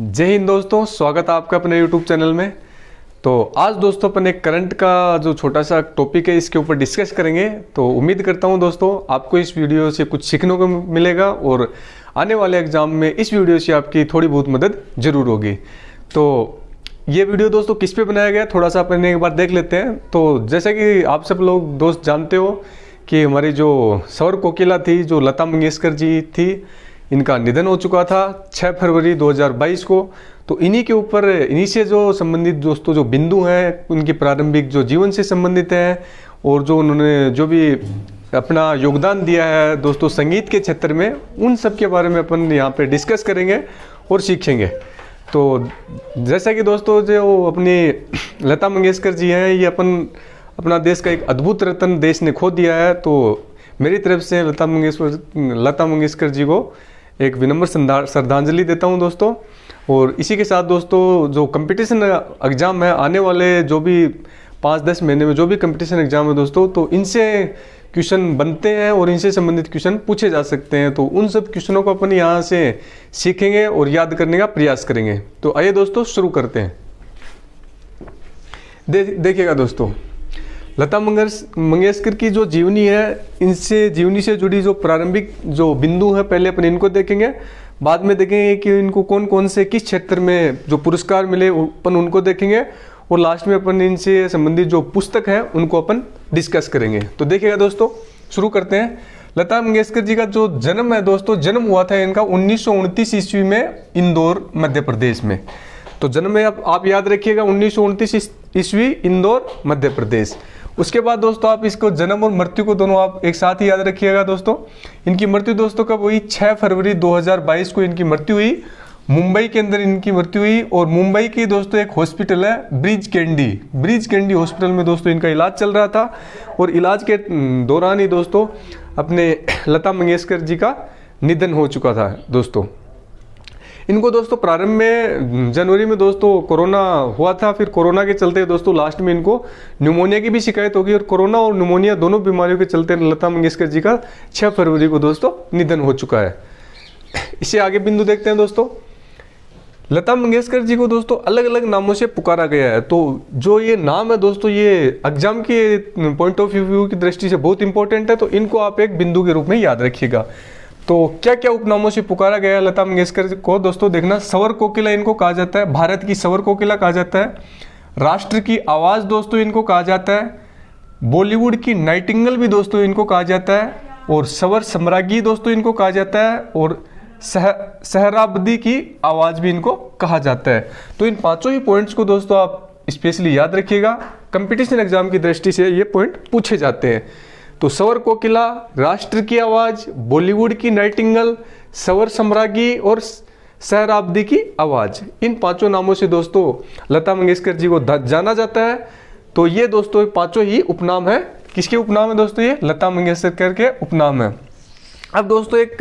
जय हिंद दोस्तों, स्वागत है आपका अपने YouTube चैनल में। तो आज दोस्तों अपन एक करंट का जो छोटा सा टॉपिक है इसके ऊपर डिस्कस करेंगे। तो उम्मीद करता हूं दोस्तों आपको इस वीडियो से कुछ सीखने को मिलेगा और आने वाले एग्जाम में इस वीडियो से आपकी थोड़ी बहुत मदद जरूर होगी। तो ये वीडियो दोस्तों किस पे बनाया गया थोड़ा सा अपन एक बार देख लेते हैं। तो जैसा कि आप सब लोग दोस्त जानते हो कि हमारी जो स्वर कोकिला थी, जो लता मंगेशकर जी थी, इनका निधन हो चुका था 6 फरवरी 2022 को। तो इन्हीं के ऊपर, इन्हीं से जो संबंधित दोस्तों जो बिंदु हैं उनकी प्रारंभिक जो जीवन से संबंधित हैं और जो उन्होंने जो भी अपना योगदान दिया है दोस्तों संगीत के क्षेत्र में, उन सब के बारे में अपन यहाँ पे डिस्कस करेंगे और सीखेंगे। तो जैसा कि दोस्तों जो अपनी लता मंगेशकर जी हैं, ये अपना देश का एक अद्भुत रत्न देश ने खो दिया है। तो मेरी तरफ से लता मंगेशकर जी को एक विनम्र श्रद्धांजलि देता हूं दोस्तों। और इसी के साथ दोस्तों जो कंपटीशन एग्ज़ाम है, आने वाले जो भी 5-10 महीने में जो भी कंपटीशन एग्ज़ाम है दोस्तों, तो इनसे क्वेश्चन बनते हैं और इनसे संबंधित क्वेश्चन पूछे जा सकते हैं। तो उन सब क्वेश्चनों को अपन यहाँ से सीखेंगे और याद करने का प्रयास करेंगे। तो आइए दोस्तों शुरू करते हैं। देखिएगा दोस्तों, लता मंगेशकर की जो जीवनी है, जीवनी से जुड़ी जो प्रारंभिक जो बिंदु है, पहले अपन इनको देखेंगे। बाद में देखेंगे कि इनको कौन कौन से किस क्षेत्र में जो पुरस्कार मिले अपन उनको देखेंगे। और लास्ट में अपन इनसे संबंधित जो पुस्तक है उनको अपन डिस्कस करेंगे। तो देखिएगा दोस्तों, शुरू करते हैं। लता मंगेशकर जी का जो जन्म है दोस्तों, जन्म हुआ था इनका 1929 ईस्वी में इंदौर मध्य प्रदेश में। तो जन्म में आप याद रखिएगा 1929 ईस्वी इंदौर मध्य प्रदेश। उसके बाद दोस्तों आप इसको जन्म और मृत्यु को दोनों आप एक साथ ही याद रखिएगा दोस्तों। इनकी मृत्यु दोस्तों कब हुई? 6 फरवरी 2022 को इनकी मृत्यु हुई। मुंबई के अंदर इनकी मृत्यु हुई। और मुंबई की दोस्तों एक हॉस्पिटल है ब्रीच कैंडी हॉस्पिटल में दोस्तों इनका इलाज चल रहा था। और इलाज के दौरान ही दोस्तों अपने लता मंगेशकर जी का निधन हो चुका था दोस्तों। इनको दोस्तों प्रारंभ में जनवरी में दोस्तों कोरोना हुआ था। फिर कोरोना के चलते दोस्तों लास्ट में इनको न्यूमोनिया की भी शिकायत होगी। और कोरोना और न्यूमोनिया दोनों बीमारियों के चलते लता मंगेशकर जी का 6 फरवरी को दोस्तों निधन हो चुका है। इससे आगे बिंदु देखते हैं दोस्तों। लता मंगेशकर जी को दोस्तों अलग अलग नामों से पुकारा गया है। तो जो ये नाम है दोस्तों, ये एग्जाम के पॉइंट ऑफ व्यू की दृष्टि से बहुत इंपॉर्टेंट है। तो इनको आप एक बिंदु के रूप में याद रखिएगा। तो क्या क्या उपनामों से पुकारा गया है लता मंगेशकर को दोस्तों देखना। स्वर कोकिला इनको कहा जाता है, भारत की स्वर कोकिला कहा जाता है। राष्ट्र की आवाज दोस्तों इनको कहा जाता है। बॉलीवुड की नाइटिंगेल भी दोस्तों इनको कहा जाता है। और स्वर सम्राज्ञी दोस्तों इनको कहा जाता है। और सहराबदी की आवाज भी इनको कहा जाता है। तो इन पांचों ही पॉइंट्स को दोस्तों आप स्पेशली याद रखिएगा। कंपटीशन एग्जाम की दृष्टि से ये पॉइंट पूछे जाते हैं। तो स्वर कोकिला, राष्ट्र की आवाज, बॉलीवुड की नाइटिंगेल, स्वर सम्राज्ञी और सहराबदी की आवाज, इन पांचों नामों से दोस्तों लता मंगेशकर जी को जाना जाता है। तो ये दोस्तों पांचों ही उपनाम है। किसके उपनाम है दोस्तों? ये लता मंगेशकर के उपनाम है। अब दोस्तों एक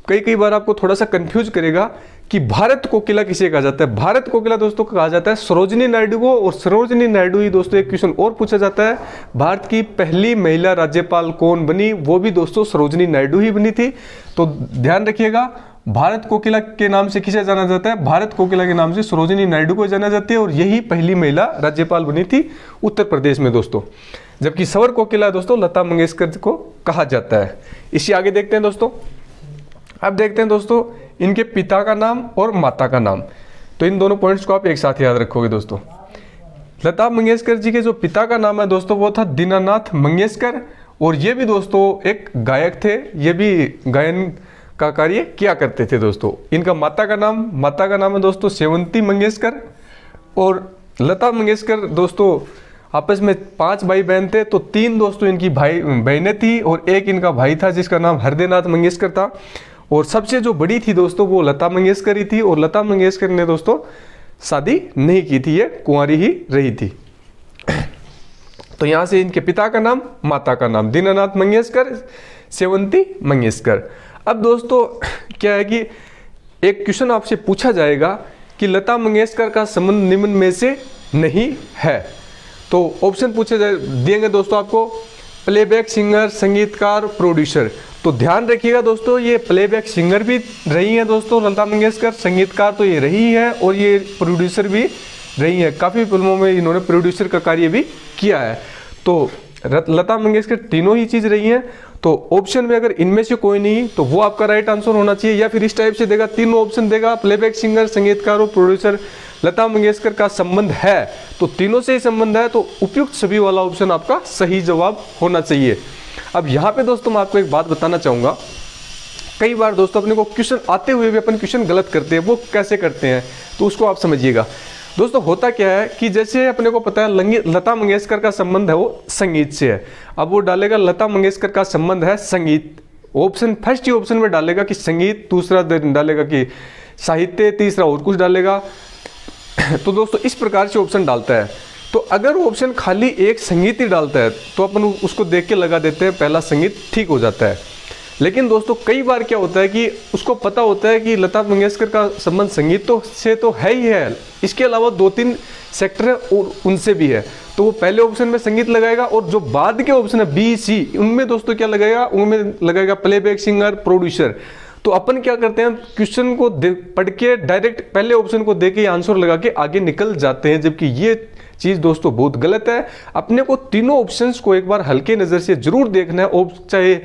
कई बार आपको थोड़ा सा कंफ्यूज करेगा कि भारत कोकिला किसे कहा जाता है। भारत कोकिला दोस्तों कहा जाता है सरोजिनी नायडू को। और सरोजिनी नायडू ही दोस्तों एक क्वेश्चन और पूछा जाता है, भारत की पहली महिला राज्यपाल कौन बनी? वो भी दोस्तों सरोजिनी नायडू ही बनी थी। तो ध्यान रखिएगा, भारत कोकिला के नाम से किसे जाना जाता है? भारत कोकिला के नाम से सरोजिनी नायडू को जाना जाती है। और यही पहली महिला राज्यपाल बनी थी उत्तर प्रदेश में दोस्तों। जबकि स्वर कोकिला दोस्तों लता मंगेशकर को कहा जाता है। इसी आगे देखते हैं दोस्तों। अब देखते हैं दोस्तों इनके पिता का नाम और माता का नाम। तो इन दोनों पॉइंट्स को आप एक साथ याद रखोगे दोस्तों। लता मंगेशकर जी के जो पिता का नाम है दोस्तों वो था दीनानाथ मंगेशकर। और ये भी दोस्तों एक गायक थे, ये भी गायन का कार्य किया करते थे दोस्तों। इनका माता का नाम है दोस्तों सेवंती मंगेशकर। और लता मंगेशकर दोस्तों आपस में 5 भाई बहन थे। तो 3 दोस्तों इनकी बहनें थी और एक इनका भाई था जिसका नाम हृदयनाथ मंगेशकर था। और सबसे जो बड़ी थी दोस्तों वो लता मंगेशकर ही थी। और लता मंगेशकर ने दोस्तों शादी नहीं की थी, ये कुंवारी ही रही थी। तो यहां से इनके पिता का नाम, माता का नाम दीनानाथ मंगेशकर, सेवंती मंगेशकर। अब दोस्तों क्या है कि एक क्वेश्चन आपसे पूछा जाएगा कि लता मंगेशकर का संबंध निम्न में से नहीं है। तो ऑप्शन पूछे दिएंगे दोस्तों आपको, प्लेबैक सिंगर, संगीतकार, प्रोड्यूसर। तो ध्यान रखिएगा दोस्तों, ये प्लेबैक सिंगर भी रही हैं दोस्तों लता मंगेशकर, संगीतकार तो ये रही है और ये प्रोड्यूसर भी रही है। काफ़ी फिल्मों में इन्होंने प्रोड्यूसर का कार्य भी किया है। तो लता मंगेशकर तीनों ही चीज़ रही हैं। तो ऑप्शन में अगर इनमें से कोई नहीं तो वो आपका राइट आंसर होना चाहिए, या फिर इस टाइप से देगा, तीनों ऑप्शन देगा, प्लेबैक सिंगर, संगीतकार और प्रोड्यूसर लता मंगेशकर का संबंध है, तो तीनों से ही संबंध है, तो उपयुक्त सभी वाला ऑप्शन आपका सही जवाब होना चाहिए। अब यहाँ पे दोस्तों मैं आपको एक बात बताना चाहूँगा, कई बार दोस्तों अपने को क्वेश्चन आते हुए भी अपन क्वेश्चन गलत करते हैं। वो कैसे करते हैं तो उसको आप समझिएगा दोस्तों। होता क्या है कि जैसे अपने को पता है लता मंगेशकर का संबंध है वो संगीत से है, अब वो डालेगा लता मंगेशकर का संबंध है संगीत, ऑप्शन फर्स्ट ही ऑप्शन में डालेगा कि संगीत, दूसरा डालेगा कि साहित्य, तीसरा और कुछ डालेगा। तो दोस्तों इस प्रकार से ऑप्शन डालता है। तो अगर ऑप्शन खाली एक संगीत ही डालता है तो अपन उसको देख के लगा देते हैं पहला संगीत ठीक हो जाता है। लेकिन दोस्तों कई बार क्या होता है कि उसको पता होता है कि लता मंगेशकर का संबंध संगीत से तो है ही है, इसके अलावा 2-3 सेक्टर है और उनसे भी है, तो वो पहले ऑप्शन में संगीत लगाएगा और जो बाद के ऑप्शन है बी सी, उनमें दोस्तों क्या लगाएगा, उनमें लगाएगा प्लेबैक सिंगर, प्रोड्यूसर। तो अपन क्या करते हैं, क्वेश्चन को पढ़ के डायरेक्ट पहले ऑप्शन को दे के आंसर लगा के आगे निकल जाते हैं, जबकि ये चीज़ दोस्तों बहुत गलत है। अपने को तीनों ऑप्शंस को एक बार हल्के नज़र से जरूर देखना है, चाहे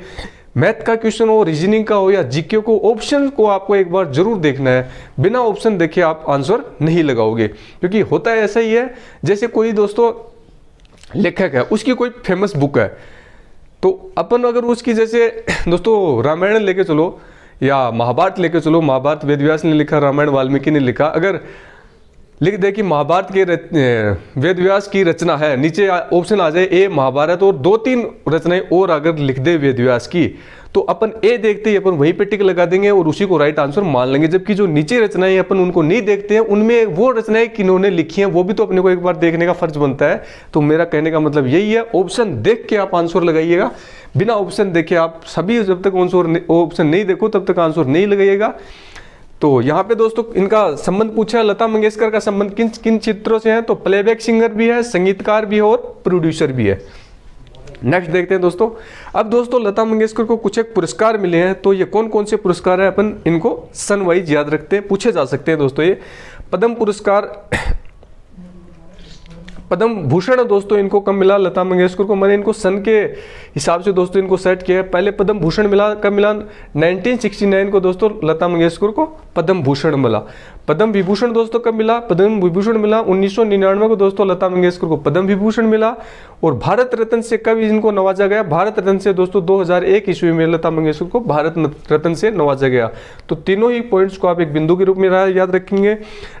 मैथ का क्वेश्चन हो, रीजनिंग का हो या जीके को, ऑप्शन को आपको एक बार जरूर देखना है। बिना ऑप्शन देखे आप आंसर नहीं लगाओगे, क्योंकि होता है ऐसा ही है, जैसे कोई दोस्तों लेखक है, उसकी कोई फेमस बुक है, तो अपन अगर उसकी जैसे दोस्तों रामायण लेके चलो या महाभारत लेके चलो, महाभारत वेद व्यास ने लिखा, रामायण वाल्मीकि ने लिखा, अगर लिख दे कि महाभारत के वेद व्यास की रचना है, नीचे ऑप्शन आ जाए ए महाभारत और 2-3 रचनाएं और अगर लिख दे वेद व्यास की, तो अपन ए देखते ही अपन वहीं पे टिक लगा देंगे और उसी को राइट आंसर मान लेंगे। जबकि जो नीचे रचनाएं अपन उनको नहीं देखते हैं, उनमें वो रचनाएं किन्होंने लिखी हैं वो भी तो अपने को एक बार देखने का फर्ज बनता है। तो मेरा कहने का मतलब यही है, ऑप्शन देख के आप आंसर लगाइएगा, बिना ऑप्शन देखे आप सभी जब तक ऑप्शन नहीं देखो तब तक आंसर नहीं लगाइएगा। तो यहाँ पे दोस्तों इनका संबंध पूछा, लता मंगेशकर का संबंध किन किन चित्रों से है, तो प्लेबैक सिंगर भी है, संगीतकार भी है और प्रोड्यूसर भी है। नेक्स्ट देखते हैं दोस्तों। अब दोस्तों लता मंगेशकर को कुछ एक पुरस्कार मिले हैं, तो ये कौन कौन से पुरस्कार है अपन इनको सन वाइज याद रखते हैं, पूछे जा सकते हैं दोस्तों। ये पद्म पुरस्कार, पद्म भूषण दोस्तों इनको कब मिला लता मंगेशकर को, मैंने इनको सन के हिसाब से दोस्तों इनको सेट किया है। पहले पद्म भूषण मिला कब मिला, 1969 को दोस्तों लता मंगेशकर को पद्म भूषण मिला। पद्म विभूषण दोस्तों कब मिला, पद्म विभूषण मिला 1999 को दोस्तों लता मंगेशकर को पद्म विभूषण मिला। और भारत रत्न से कब इनको नवाजा गया, भारत रत्न से दोस्तों 2001 ईस्वी में लता मंगेशकर को भारत रत्न से नवाजा गया। तो तीनों ही पॉइंट्स को आप एक बिंदु के रूप में याद रखेंगे,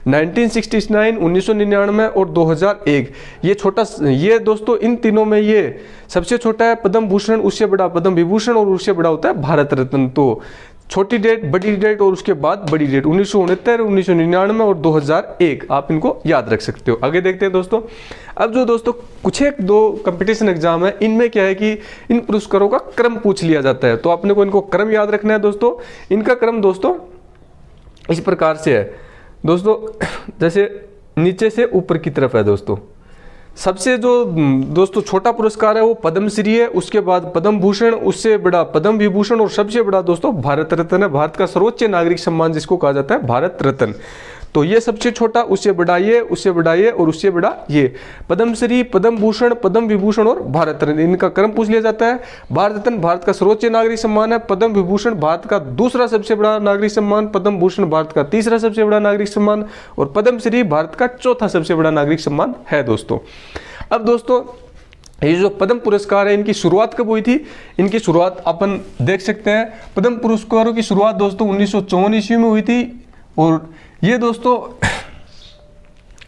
1969, 1999 और 2001। ये छोटा, ये दोस्तों इन तीनों में ये सबसे छोटा है पद्म भूषण, उससे बड़ा पद्म विभूषण और उससे बड़ा होता है भारत रत्न। तो छोटी डेट, बड़ी डेट और उसके बाद बड़ी डेट 1969, 1999 और 2001 आप इनको याद रख सकते हो। आगे देखते हैं दोस्तों। अब जो दोस्तों कुछ एक 2 कंपटीशन एग्जाम है, इनमें क्या है कि इन पुरस्कारों का क्रम पूछ लिया जाता है, तो आपने को इनको क्रम याद रखना है दोस्तों। इनका क्रम दोस्तों इस प्रकार से है दोस्तों, जैसे नीचे से ऊपर की तरफ है दोस्तों। सबसे जो दोस्तों छोटा पुरस्कार है वो पद्मश्री है, उसके बाद पद्म भूषण, उससे बड़ा पद्म विभूषण और सबसे बड़ा दोस्तों भारत रत्न है, भारत का सर्वोच्च नागरिक सम्मान जिसको कहा जाता है भारत रत्न। तो ये सबसे छोटा, उससे बड़ा ये, उससे बड़ा ये और उससे बड़ा ये, पद्मश्री, पद्म भूषण, पद्म विभूषण और भारत रत्न, इनका क्रम पूछ लिया जाता है। भारत रत्न भारत का सर्वोच्च नागरिक सम्मान है, पद्म विभूषण भारत का दूसरा सबसे बड़ा नागरिक सम्मान, पद्म भूषण भारत का तीसरा सबसे बड़ा नागरिक सम्मान और पद्मश्री भारत का चौथा सबसे बड़ा नागरिक सम्मान है दोस्तों। अब दोस्तों ये जो पद्म पुरस्कार है इनकी शुरुआत कब हुई थी, इनकी शुरुआत अपन देख सकते हैं। पद्म पुरस्कारों की शुरुआत दोस्तों 1954 ईस्वी में हुई थी। और ये दोस्तों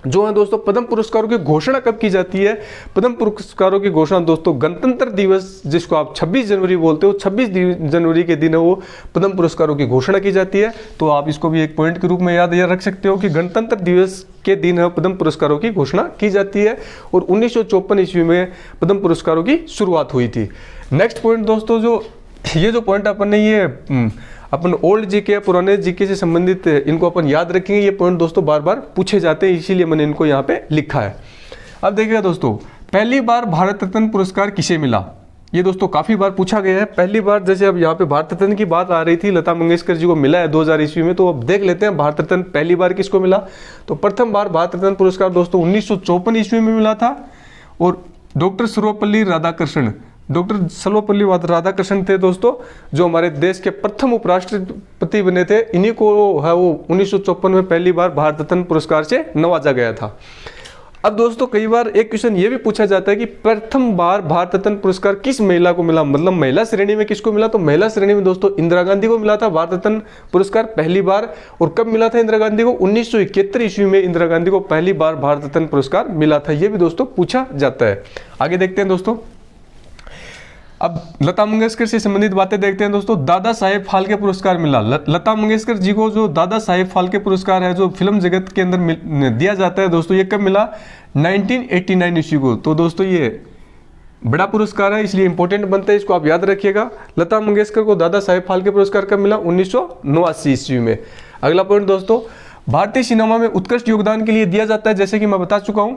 जो है दोस्तों पद्म पुरस्कारों की घोषणा कब की जाती है, पद्म पुरस्कारों की घोषणा दोस्तों गणतंत्र दिवस जिसको आप 26 जनवरी बोलते हो, 26 जनवरी के दिन वो पद्म पुरस्कारों की घोषणा की जाती है। तो आप इसको भी एक पॉइंट के रूप में याद रख सकते हो कि गणतंत्र दिवस के दिन पद्म पुरस्कारों की घोषणा की जाती है। और 1954 ईस्वी में पद्म पुरस्कारों की शुरुआत हुई थी। नेक्स्ट पॉइंट दोस्तों, जो ये जो पॉइंट अपन ने ये अपन ओल्ड जीके, पुराने जीके से संबंधित इनको अपन याद रखेंगे। ये पॉइंट दोस्तों बार बार पूछे जाते हैं, इसीलिए मैंने इनको यहाँ पे लिखा है। अब देखिएगा दोस्तों, पहली बार भारत रत्न पुरस्कार किसे मिला, ये दोस्तों काफ़ी बार पूछा गया है। पहली बार जैसे अब यहाँ पे भारत रत्न की बात आ रही थी, लता मंगेशकर जी को मिला है 2000 ईस्वी में, तो अब देख लेते हैं भारत रत्न पहली बार किसको मिला। तो प्रथम बार भारत रत्न पुरस्कार दोस्तों 1954 ईस्वी में मिला था, और डॉक्टर सर्वपल्ली राधाकृष्णन थे दोस्तों, जो हमारे देश के प्रथम उपराष्ट्रपति बने थे। इन्हीं को है वो 1954 में पहली बार भारत रत्न पुरस्कार से नवाजा गया था। अब दोस्तों कई बार एक क्वेश्चन ये भी पूछा जाता है कि प्रथम बार भारत रत्न पुरस्कार किस महिला को मिला, मतलब महिला श्रेणी में किसको मिला। तो महिला श्रेणी में दोस्तों इंदिरा गांधी को मिला था भारत रत्न पुरस्कार पहली बार। और कब मिला था इंदिरा गांधी को? 1971 ईस्वी में इंदिरा गांधी को पहली बार भारत रत्न पुरस्कार मिला था। ये भी दोस्तों पूछा जाता है। आगे देखते हैं दोस्तों, अब लता मंगेशकर से संबंधित बातें देखते हैं दोस्तों। दादा साहेब फाल्के पुरस्कार मिला लता मंगेशकर जी को। जो दादा साहेब फाल्के पुरस्कार है जो फिल्म जगत के अंदर दिया जाता है दोस्तों, ये कब मिला? 1989 ईस्वी को। तो दोस्तों ये बड़ा पुरस्कार है, इसलिए इंपॉर्टेंट बनता है, इसको आप याद रखिएगा। लता मंगेशकर को दादा साहेब फाल्के पुरस्कार कब मिला? 1989 ईस्वी में। अगला पॉइंट दोस्तों, भारतीय सिनेमा में उत्कृष्ट योगदान के लिए दिया जाता है, जैसे कि मैं बता चुका हूं।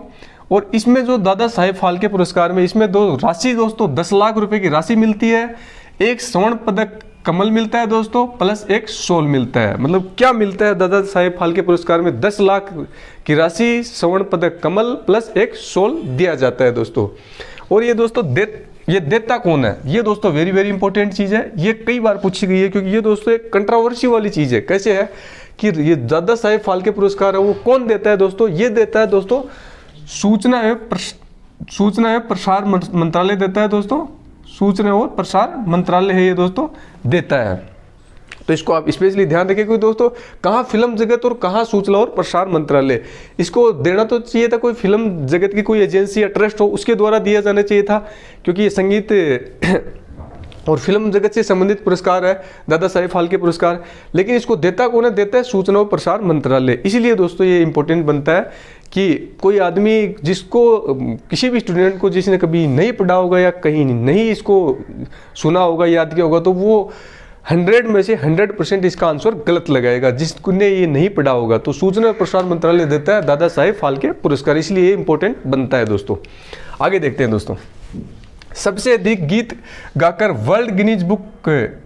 और इसमें जो दादा साहेब फाल्के पुरस्कार में इसमें दो राशि दोस्तों 10 लाख रुपए की राशि मिलती है, एक स्वर्ण पदक कमल मिलता है दोस्तों, प्लस एक शॉल मिलता है। मतलब क्या मिलता है दादा साहेब फाल्के पुरस्कार में? 10 लाख की राशि, स्वर्ण पदक कमल प्लस एक शॉल दिया जाता है दोस्तों। और ये दोस्तों ये देता कौन है? ये दोस्तों वेरी वेरी इंपॉर्टेंट चीज है, ये कई बार पूछी गई है, क्योंकि ये दोस्तों एक कंट्रोवर्सी वाली चीज है। कैसे है कि ये दादा साहेब फाल्के पुरस्कार है वो कौन देता है दोस्तों? ये देता है दोस्तों सूचना एवं प्रसार मंत्रालय देता है दोस्तों। सूचना और प्रसार मंत्रालय है ये दोस्तों देता है। तो इसको आप स्पेशली ध्यान रखिए, क्योंकि दोस्तों कहाँ फिल्म जगत और कहाँ सूचना और प्रसार मंत्रालय, इसको देना तो चाहिए था कोई फिल्म जगत की कोई एजेंसी या ट्रस्ट हो, उसके द्वारा दिया जाना चाहिए था, क्योंकि ये संगीत और फिल्म जगत से संबंधित पुरस्कार है दादा साहेब फाल्के पुरस्कार। लेकिन इसको देता कौन है? देता है सूचना और प्रसार मंत्रालय। इसीलिए दोस्तों ये इंपॉर्टेंट बनता है कि कोई आदमी जिसको किसी भी स्टूडेंट को जिसने कभी नहीं पढ़ा होगा या कहीं नहीं इसको सुना होगा, याद किया होगा, तो वो 100 में से 100% इसका आंसर गलत लगाएगा जिसने ये नहीं पढ़ा होगा। तो सूचना और प्रसार मंत्रालय देता है दादा साहेब फाल्के पुरस्कार, इसलिए ये इंपॉर्टेंट बनता है दोस्तों। आगे देखते हैं दोस्तों, सबसे अधिक गीत गाकर वर्ल्ड गिनीज बुक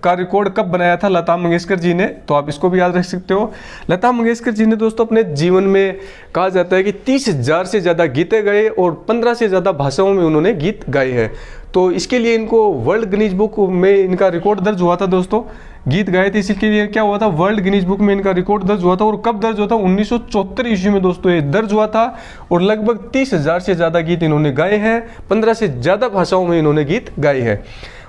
का रिकॉर्ड कब बनाया था लता मंगेशकर जी ने? तो आप इसको भी याद रख सकते हो। लता मंगेशकर जी ने दोस्तों अपने जीवन में कहा जाता है कि 30,000 से ज़्यादा गीतें गाए और 15 से ज़्यादा भाषाओं में उन्होंने गीत गाए हैं। तो इसके लिए इनको वर्ल्ड गिनीज बुक में इनका रिकॉर्ड दर्ज हुआ था दोस्तों। गीत गाए थे, इसके लिए क्या हुआ था? वर्ल्ड गिनीज बुक में इनका रिकॉर्ड दर्ज हुआ था। और कब दर्ज हुआ था? 1974 ईस्वी में दोस्तों ये दर्ज हुआ था। और लगभग 30,000 से ज़्यादा गीत इन्होंने गाए हैं, 15 से ज़्यादा भाषाओं में इन्होंने गीत गाए हैं।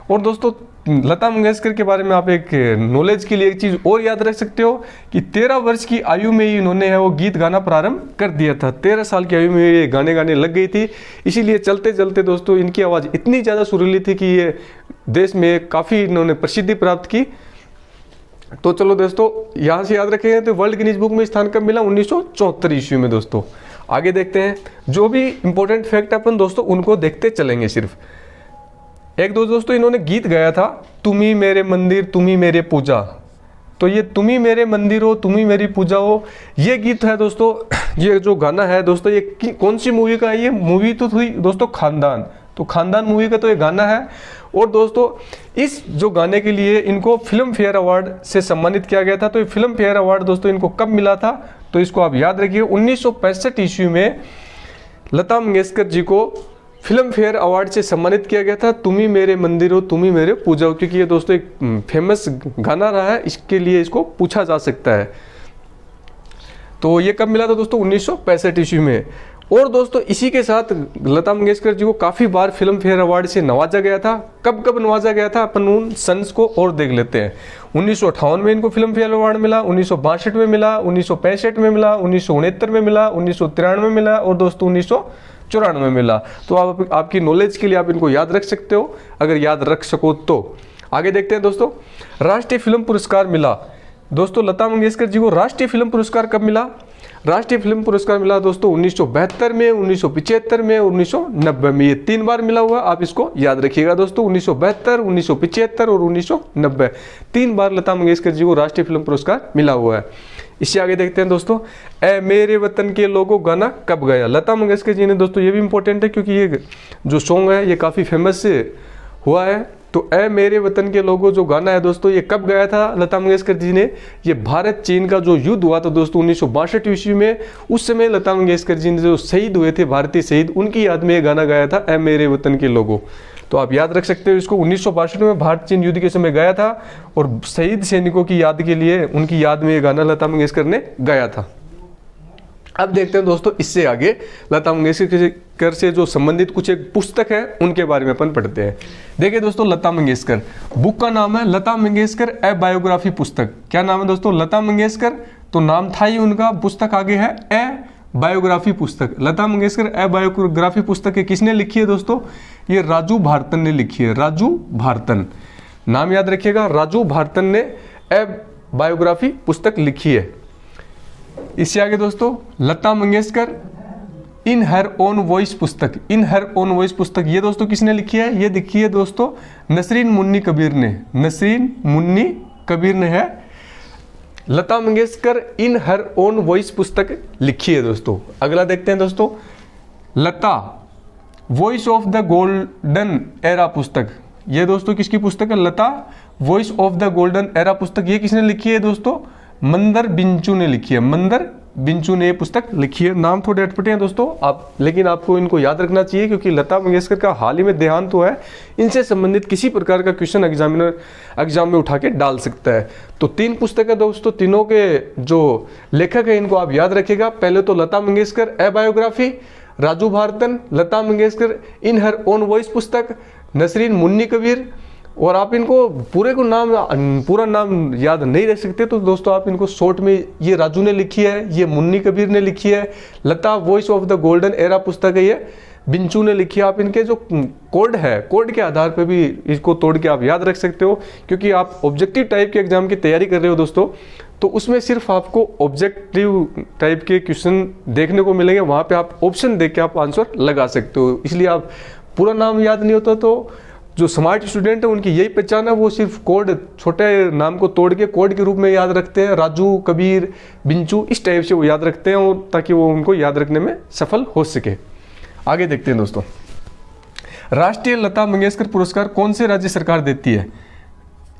और दोस्तों लता मंगेशकर के बारे में आप एक नॉलेज के लिए एक चीज़ और याद रख सकते हो कि 13 वर्ष की आयु में ही इन्होंने है वो गीत गाना प्रारंभ कर दिया था। 13 साल की आयु में ये गाने गाने लग गई थी। इसीलिए चलते चलते दोस्तों इनकी आवाज़ इतनी ज़्यादा सुरीली थी कि ये देश में काफ़ी इन्होंने प्रसिद्धि प्राप्त की। तो चलो दोस्तों यहाँ से याद रखेंगे, तो वर्ल्ड गिनीज बुक में स्थान कब मिला? 1974 ईस्वी में दोस्तों। आगे देखते हैं, जो भी इंपॉर्टेंट फैक्ट अपन दोस्तों उनको देखते चलेंगे। सिर्फ एक दो दोस्तों इन्होंने गीत गाया था, तुम ही मेरे मंदिर तुम ही मेरे पूजा। तो ये तुम ही मेरे मंदिर हो तुम ही मेरी पूजा हो, ये गीत है दोस्तों। ये जो गाना है दोस्तों ये कौन सी मूवी का है? ये मूवी तो थी दोस्तों खानदान। तो खानदान मूवी का तो ये गाना है। और दोस्तों इस जो गाने के लिए इनको फिल्म फेयर अवार्ड से सम्मानित किया गया था। तो ये फिल्म फेयर अवार्ड दोस्तों इनको कब मिला था? तो इसको आप याद रखिए, 1965 ईस्वी में लता मंगेशकर जी को फिल्म फेयर अवार्ड से सम्मानित किया गया था। तुम ही मेरे मंदिर हो तुम ही मेरे पूजा हो, क्योंकि ये दोस्तों एक फेमस गाना रहा है, इसके लिए इसको पूछा जा सकता है। तो ये कब मिला था दोस्तों? 1965 ईस्वी में। और दोस्तों इसी के साथ लता मंगेशकर जी को काफ़ी बार फिल्म फेयर अवार्ड से नवाजा गया था। कब कब नवाजा गया था अपन उन सन्स को और देख लेते हैं। 1958 में इनको फिल्म फेयर अवार्ड मिला, 1962 में मिला, 1965 में मिला, 1969 में मिला, 1993 में मिला और दोस्तों 1994 में मिला। तो आप आपकी नॉलेज के लिए आप इनको याद रख सकते हो, अगर याद रख सको तो। आगे देखते हैं दोस्तों, राष्ट्रीय फिल्म पुरस्कार मिला दोस्तों लता मंगेशकर जी को। राष्ट्रीय फिल्म पुरस्कार कब मिला? राष्ट्रीय फिल्म पुरस्कार मिला दोस्तों 1972 में, 1975 में, 1990 में। ये 3 बार मिला हुआ, आप इसको याद रखिएगा दोस्तों। 1972, 1975 और 1990, 3 बार लता मंगेशकर जी को राष्ट्रीय फिल्म पुरस्कार मिला हुआ है। इससे आगे देखते हैं दोस्तों, ए मेरे वतन के लोगों गाना कब गाया? लता मंगेशकर जी ने दोस्तों, ये भी इंपॉर्टेंट है क्योंकि ये जो सॉन्ग है ये काफ़ी फेमस हुआ है। तो ए मेरे वतन के लोगों जो गाना है दोस्तों, ये कब गाया था लता मंगेशकर जी ने? ये भारत चीन का जो युद्ध हुआ था दोस्तों 1962 ईस्वी में, उस समय लता मंगेशकर जी ने जो शहीद हुए थे, भारतीय शहीद, उनकी याद में ये गाना गाया था, ए मेरे वतन के लोगों। तो आप याद रख सकते हो इसको। 1962 में भारत चीन युद्ध के समय गाया था और शहीद सैनिकों की याद के लिए, उनकी याद में ये गाना लता मंगेशकर ने गाया था। अब देखते हैं दोस्तों इससे आगे लता मंगेशकर से जो संबंधित कुछ एक पुस्तक है उनके बारे में अपन पढ़ते हैं। देखिए दोस्तों, लता मंगेशकर, बुक का नाम है लता मंगेशकर ए बायोग्राफी पुस्तक। क्या नाम है दोस्तों? लता मंगेशकर तो नाम था ही उनका, पुस्तक आगे है ए बायोग्राफी पुस्तक। लता मंगेशकर ए बायोग्राफी पुस्तक किसने लिखी है दोस्तों? ये राजू भारतन ने लिखी है। राजू भारतन, नाम याद रखिएगा, राजू भारतन ने ए बायोग्राफी पुस्तक लिखी है। इससे आगे दोस्तों, लता Mangeshkar in her own voice पुस्तक, इन हर ओन वॉइस पुस्तक, ये दोस्तों किसने लिखी है? ये लिखी है दोस्तों नसरीन मुन्नी कबीर ने। नसरीन मुन्नी कबीर ने है Lata Mangeshkar in her own voice पुस्तक लिखी है दोस्तों। अगला देखते हैं दोस्तों, Lata voice of the golden era पुस्तक। ये दोस्तों किसकी पुस्तक है? Lata voice of the golden era पुस्तक। ये किसने लिखी है दोस्तों? मंदर बिंचू ने लिखी है। मंदर बिंचू ने ये पुस्तक लिखी है। नाम थोड़े अटपटे हैं दोस्तों आप, लेकिन आपको इनको याद रखना चाहिए क्योंकि लता मंगेशकर का हाल ही में देहांत हुआ है। इनसे संबंधित किसी प्रकार का क्वेश्चन एग्जाम में उठा के डाल सकता है। तो 3 पुस्तक है दोस्तों, तीनों के जो लेखक है इनको आप याद रखिएगा। पहले तो Lata Mangeshkar a biography, Raju Bharatan, Lata Mangeshkar in her own voice पुस्तक, नसरीन मुन्नी कबीर। और आप इनको पूरा नाम याद नहीं रख सकते तो दोस्तों आप इनको शॉर्ट में, ये राजू ने लिखी है, ये मुन्नी कबीर ने लिखी है, Lata voice of the golden era पुस्तक है, ये बिंचू ने लिखी है। आप इनके जो कोड है, कोड के आधार पर भी इसको तोड़ के आप याद रख सकते हो क्योंकि आप ऑब्जेक्टिव टाइप के एग्जाम की तैयारी कर रहे हो दोस्तों, तो उसमें सिर्फ आपको ऑब्जेक्टिव टाइप के क्वेश्चन देखने को मिलेंगे, वहाँ पे आप ऑप्शन देख के आप आंसर लगा सकते हो। इसलिए आप पूरा नाम याद नहीं होता तो जो स्मार्ट स्टूडेंट है उनकी यही पहचान है, वो सिर्फ कोड, छोटे नाम को तोड़ के कोड के रूप में याद रखते हैं। राजू, कबीर, बिंचू, इस टाइप से वो याद रखते हैं और ताकि वो उनको याद रखने में सफल हो सके। आगे देखते हैं दोस्तों, राष्ट्रीय लता मंगेशकर पुरस्कार कौन से राज्य सरकार देती है?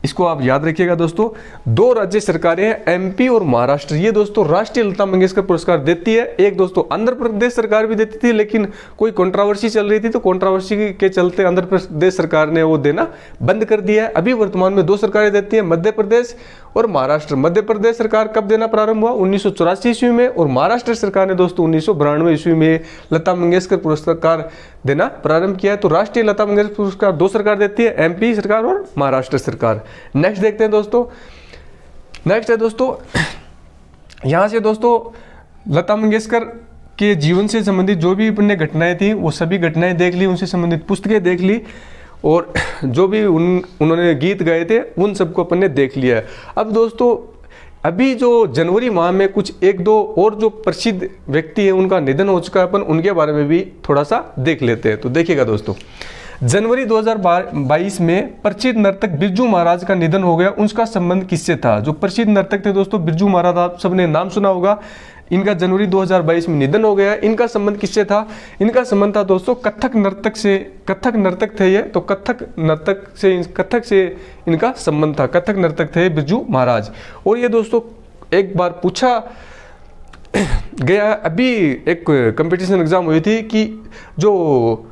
इसको आप याद रखिएगा दोस्तों, 2 राज्य सरकारें हैं, एमपी और महाराष्ट्र। ये दोस्तों राष्ट्रीय लता मंगेशकर पुरस्कार देती है। एक दोस्तों आंध्र प्रदेश सरकार भी देती थी, लेकिन कोई कंट्रोवर्सी चल रही थी तो कंट्रोवर्सी के चलते आंध्र प्रदेश सरकार ने वो देना बंद कर दिया है। अभी वर्तमान में 2 सरकारें देती है, मध्य प्रदेश और महाराष्ट्र। मध्य प्रदेश सरकार कब देना प्रारंभ हुआ? 1984 ईस्वी में, और महाराष्ट्र सरकार ने दोस्तों 1992 ईस्वी में लता मंगेशकर पुरस्कार देना प्रारंभ किया है। तो राष्ट्रीय लता मंगेशकर पुरस्कार 2 सरकार देती है, एमपी सरकार और महाराष्ट्र सरकार। नेक्स्ट देखते हैं दोस्तों, नेक्स्ट है दोस्तों, यहां से दोस्तों लता मंगेशकर के जीवन से संबंधित जो भी अपने घटनाएं थी वो सभी घटनाएं देख ली, उनसे संबंधित पुस्तकें देख ली और जो भी उन्होंने गीत गाए थे उन सबको अपन ने देख लिया है। अब दोस्तों अभी जो जनवरी माह में कुछ 1-2 और जो प्रसिद्ध व्यक्ति है उनका निधन हो चुका है, अपन उनके बारे में भी थोड़ा सा देख लेते हैं। तो देखिएगा दोस्तों, जनवरी 2022 में प्रसिद्ध नर्तक बिरजू महाराज का निधन हो गया। उसका संबंध किससे था? जो प्रसिद्ध नर्तक थे दोस्तों बिरजू महाराज, आप सबने नाम सुना होगा, इनका जनवरी 2022 में निधन हो गया। इनका संबंध किससे था? इनका संबंध था दोस्तों कथक नर्तक से। कथक नर्तक थे ये, तो कथक से इनका संबंध था। कथक नर्तक थे बिरजू महाराज। और ये दोस्तों एक बार पूछा गया, अभी एक कंपटीशन एग्जाम हुई थी कि जो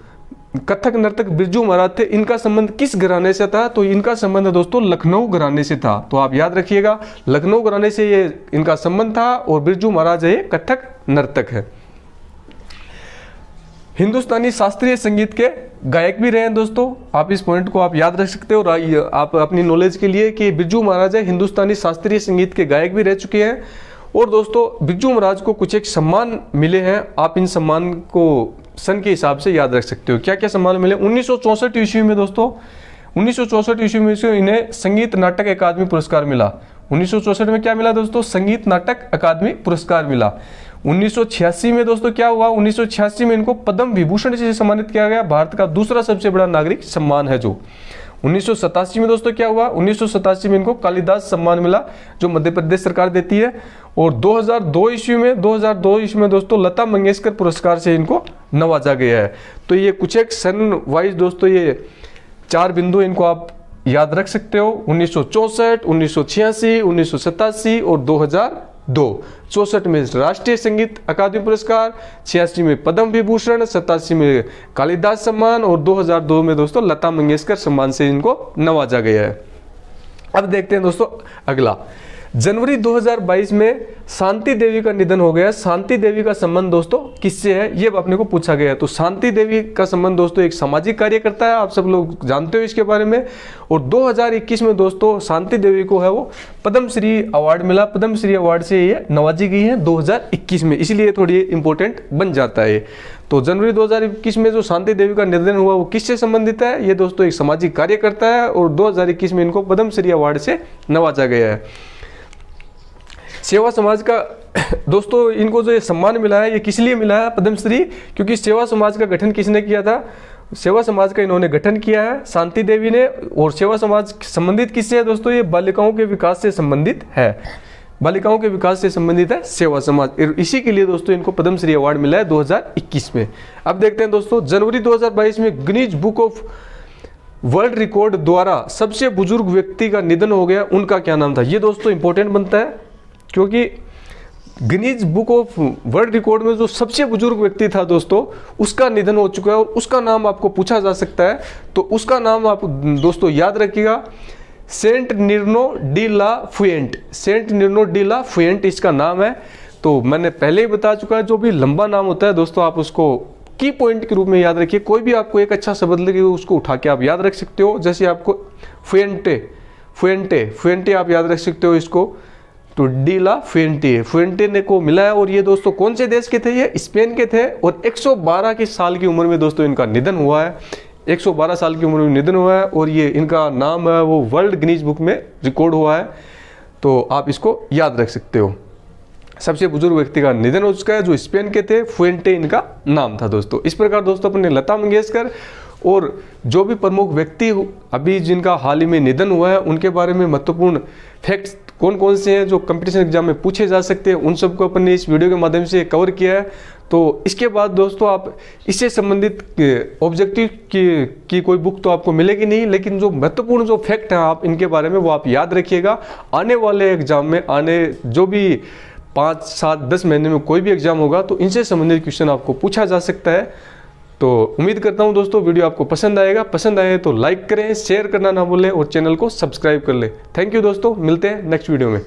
कथक नर्तक बिरजू महाराज थे इनका संबंध किस घराने से था? तो इनका संबंध दोस्तों लखनऊ घराने से था। तो आप याद रखिएगा, लखनऊ घराने से ये इनका संबंध था और बिरजू महाराज ये कथक नर्तक है। हिंदुस्तानी शास्त्रीय संगीत के गायक भी रहे हैं दोस्तों, आप इस पॉइंट को आप याद रख सकते हो और आप अपनी नॉलेज के लिए कि बिरजू महाराज हिंदुस्तानी शास्त्रीय संगीत के गायक भी रह चुके हैं। और दोस्तों बिरजू महाराज को कुछ एक सम्मान मिले हैं, आप इन सम्मान को सन के हिसाब से याद रख सकते हो। क्या क्या सम्मान मिले? 1964 ईस्वी में दोस्तों, 1964 ईस्वी में इन्हें संगीत नाटक अकादमी पुरस्कार मिला। 1964 में क्या मिला दोस्तों? संगीत नाटक अकादमी पुरस्कार मिला। 1986 में दोस्तों क्या हुआ? 1986 में इनको पद्म विभूषण से सम्मानित किया गया, भारत का दूसरा सबसे बड़ा नागरिक सम्मान है जो। 1987 में दोस्तों क्या हुआ? 1987 में इनको कालिदास सम्मान मिला जो मध्य प्रदेश सरकार देती है। और 2002 ईस्वी में दोस्तों लता मंगेशकर पुरस्कार से इनको नवाजा गया है। तो ये कुछ एक सन वाइज दोस्तों ये 4 बिंदु इनको आप याद रख सकते हो, 1964, 1986, 1987 और 2002। 64 में राष्ट्रीय संगीत अकादमी पुरस्कार, 86 में पद्म विभूषण, 87 में कालिदास सम्मान और 2002 में दोस्तों लता मंगेशकर सम्मान से इनको नवाजा गया है। अब देखते हैं दोस्तों अगला, जनवरी 2022 में शांति देवी का निधन हो गया। शांति देवी का संबंध दोस्तों किससे है, ये अपने को पूछा गया है। तो शांति देवी का संबंध दोस्तों एक सामाजिक कार्यकर्ता है, आप सब लोग जानते हो इसके बारे में। और 2021 में दोस्तों शांति देवी को है वो पद्मश्री अवार्ड मिला, पद्मश्री अवार्ड से ये नवाजी गई है 2021 में, इसलिए थोड़ी इंपॉर्टेंट बन जाता है। तो जनवरी 2021 में जो शांति देवी का निधन हुआ वो किससे संबंधित है, ये दोस्तों एक सामाजिक कार्यकर्ता है और 2021 में इनको पद्मश्री अवार्ड से नवाजा गया है। सेवा समाज का दोस्तों इनको जो ये सम्मान मिला है ये किस लिए मिला है पद्मश्री, क्योंकि सेवा समाज का गठन किसने किया था, सेवा समाज का इन्होंने गठन किया है शांति देवी ने। और सेवा समाज संबंधित किससे है दोस्तों, ये बालिकाओं के विकास से संबंधित है, बालिकाओं के विकास से संबंधित है सेवा समाज, इसी के लिए दोस्तों इनको पद्मश्री अवार्ड मिला है 2021 में। अब देखते हैं दोस्तों, जनवरी 2022 में Guinness book of world record द्वारा सबसे बुजुर्ग व्यक्ति का निधन हो गया, उनका क्या नाम था। ये दोस्तों इंपॉर्टेंट बनता है क्योंकि Guinness book of world record में जो सबसे बुजुर्ग व्यक्ति था दोस्तों उसका निधन हो चुका है और उसका नाम आपको पूछा जा सकता है। तो उसका नाम आप दोस्तों याद रखिएगा, सेंट निर्नो डी ला फुएंट, सेंट निर्नो डी ला फुएंट इसका नाम है। तो मैंने पहले ही बता चुका है, जो भी लंबा नाम होता है दोस्तों आप उसको की पॉइंट के रूप में याद रखिए। कोई भी आपको एक अच्छा शब्द लगे उसको उठा के आप याद रख सकते हो, जैसे आपको फुएंटे फुएंटे फुएंटे आप याद रख सकते हो इसको। तो डी ला फुएंटे, फुएंटे ने को मिला है और ये दोस्तों कौन से देश के थे, ये स्पेन के थे और 112 की साल की उम्र में दोस्तों इनका निधन हुआ है, 112 साल की उम्र में निधन हुआ है और ये इनका नाम है वो वर्ल्ड गिनीज बुक में रिकॉर्ड हुआ है। तो आप इसको याद रख सकते हो, सबसे बुजुर्ग व्यक्ति का निधन हो चुका है जो स्पेन के थे, फुएंटे इनका नाम था दोस्तों। इस प्रकार दोस्तों अपने लता मंगेशकर और जो भी प्रमुख व्यक्ति अभी जिनका हाल ही में निधन हुआ है उनके बारे में महत्वपूर्ण फैक्ट्स कौन कौन से हैं जो कंपटीशन एग्जाम में पूछे जा सकते हैं, उन सबको अपन ने इस वीडियो के माध्यम से कवर किया है। तो इसके बाद दोस्तों आप इससे संबंधित ऑब्जेक्टिव की कोई बुक तो आपको मिलेगी नहीं, लेकिन जो महत्वपूर्ण जो फैक्ट है आप इनके बारे में वो आप याद रखिएगा। आने वाले एग्जाम में, आने जो भी 5, 7, 10 महीने में कोई भी एग्जाम होगा तो इनसे संबंधित क्वेश्चन आपको पूछा जा सकता है। तो उम्मीद करता हूं दोस्तों वीडियो आपको पसंद आएगा, पसंद आए तो लाइक करें, शेयर करना ना भूलें और चैनल को सब्सक्राइब कर लें। थैंक यू दोस्तों, मिलते हैं नेक्स्ट वीडियो में।